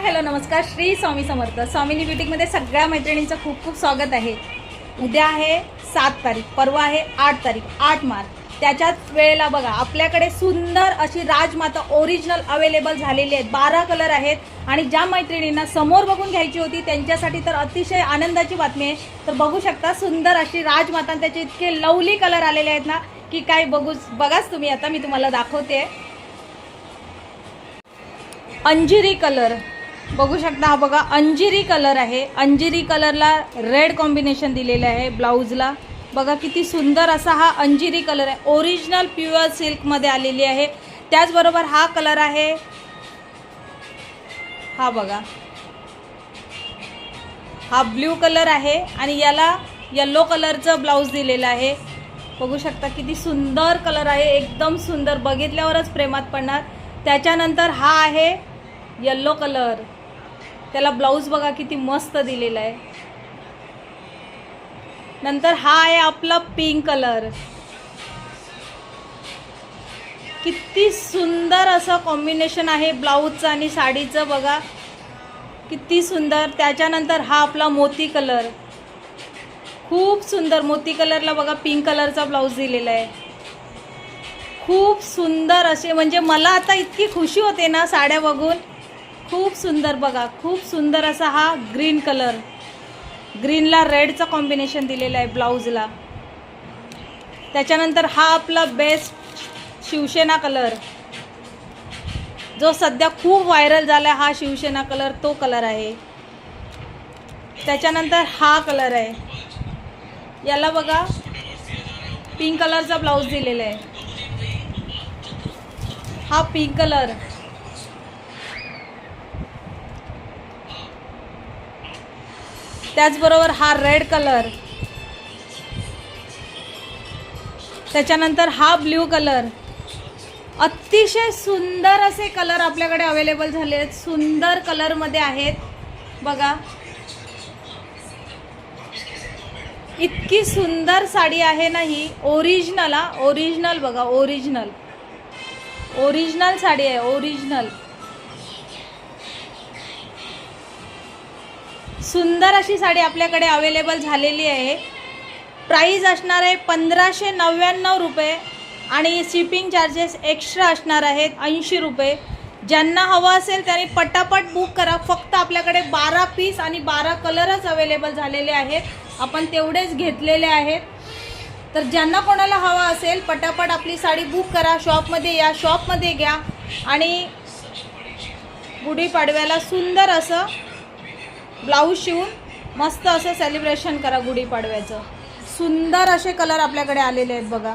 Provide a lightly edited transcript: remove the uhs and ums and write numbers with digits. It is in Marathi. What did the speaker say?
हॅलो नमस्कार. श्री स्वामी समर्थ. स्वामिनी ब्युटीकमध्ये सगळ्या मैत्रिणींचं खूप खूप स्वागत आहे. उद्या आहे 7 तारीख, परवा आहे 8 तारीख, 8 मार्च. त्याच्याच वेळेला बघा आपल्याकडे सुंदर अशी राजमाता ओरिजिनल अवेलेबल झालेली आहेत. 12 कलर आहेत आणि ज्या मैत्रिणींना समोर बघून घ्यायची होती त्यांच्यासाठी तर अतिशय आनंदाची बातमी आहे. तर बघू शकता सुंदर अशी राजमाता, त्याचे इतके लवली कलर आलेले आहेत ना की काय बघाच तुम्ही. आता मी तुम्हाला दाखवते. अंजिरी कलर बघू शकता. हा बघा अंजिरी कलर आहे. अंजिरी कलरला रेड कॉम्बिनेशन दिलेलं आहे ब्लाऊजला. बघा किती सुंदर असा हा अंजिरी कलर आहे. ओरिजिनल प्युअर सिल्कमध्ये आलेली आहे. त्याचबरोबर हा कलर आहे, हा बघा हा ब्ल्यू कलर आहे आणि याला येलो कलरचं ब्लाऊज दिलेलं आहे. बघू शकता किती सुंदर कलर आहे, एकदम सुंदर, बघितल्यावरच प्रेमात पडणार. त्याच्यानंतर हा आहे येलो कलर, त्याला ब्लाऊज बघा किती मस्त दिलेला आहे. नंतर हा आहे आपला पिंक कलर. किती सुंदर असं कॉम्बिनेशन आहे ब्लाऊजचं आणि साडीचं, बघा किती सुंदर. त्याच्यानंतर हा आपला मोती कलर, खूप सुंदर. मोती कलरला बघा पिंक कलरचा ब्लाऊज दिलेला आहे. खूप सुंदर असे, म्हणजे मला आता इतकी खुशी होते ना साड्या बघून. खूप सुंदर बघा, खूप सुंदर असा हा ग्रीन कलर, ग्रीनला रेडचं कॉम्बिनेशन दिलेलं आहे ब्लाऊजला. त्याच्यानंतर हा आपला बेस्ट शिवसेना कलर, जो सध्या खूप व्हायरल झाला, हा शिवसेना कलर तो कलर आहे. त्याच्यानंतर हा कलर आहे, याला बघा पिंक कलरचा ब्लाऊज दिलेला आहे. हा पिंक कलर. त्याचबरोबर हा रेड कलर. त्याच्यानंतर हा ब्ल्यू कलर. अतिशय सुंदर असे कलर आपल्याकडे अवेलेबल झाले आहेत. सुंदर कलरमध्ये आहेत बघा. इतकी सुंदर साडी आहे ना ही. ओरिजिनल, हा ओरिजिनल बघा, ओरिजिनल ओरिजिनल साडी आहे, ओरिजिनल. सुंदर अशी साडी आपल्याकडे अवेलेबल झालेली आहे. प्राईज असणार आहे 1599 रुपये आणि शिपिंग चार्जेस एक्स्ट्रा असणार आहेत 80 रुपये. ज्यांना हवं असेल त्यांनी पटापट बुक करा. फक्त आपल्याकडे 12 पीस आणि 12 कलरच अवेलेबल झालेले आहेत. आपण तेवढेच घेतलेले आहेत. तर ज्यांना कोणाला हवा असेल पटापट आपली साडी बुक करा. शॉपमध्ये या, शॉपमध्ये घ्या आणि गुढीपाडव्याला सुंदर असं ब्लाऊज शिवून मस्त असं सेलिब्रेशन करा गुढीपाडव्याचं. सुंदर असे कलर आपल्याकडे आलेले आहेत बघा.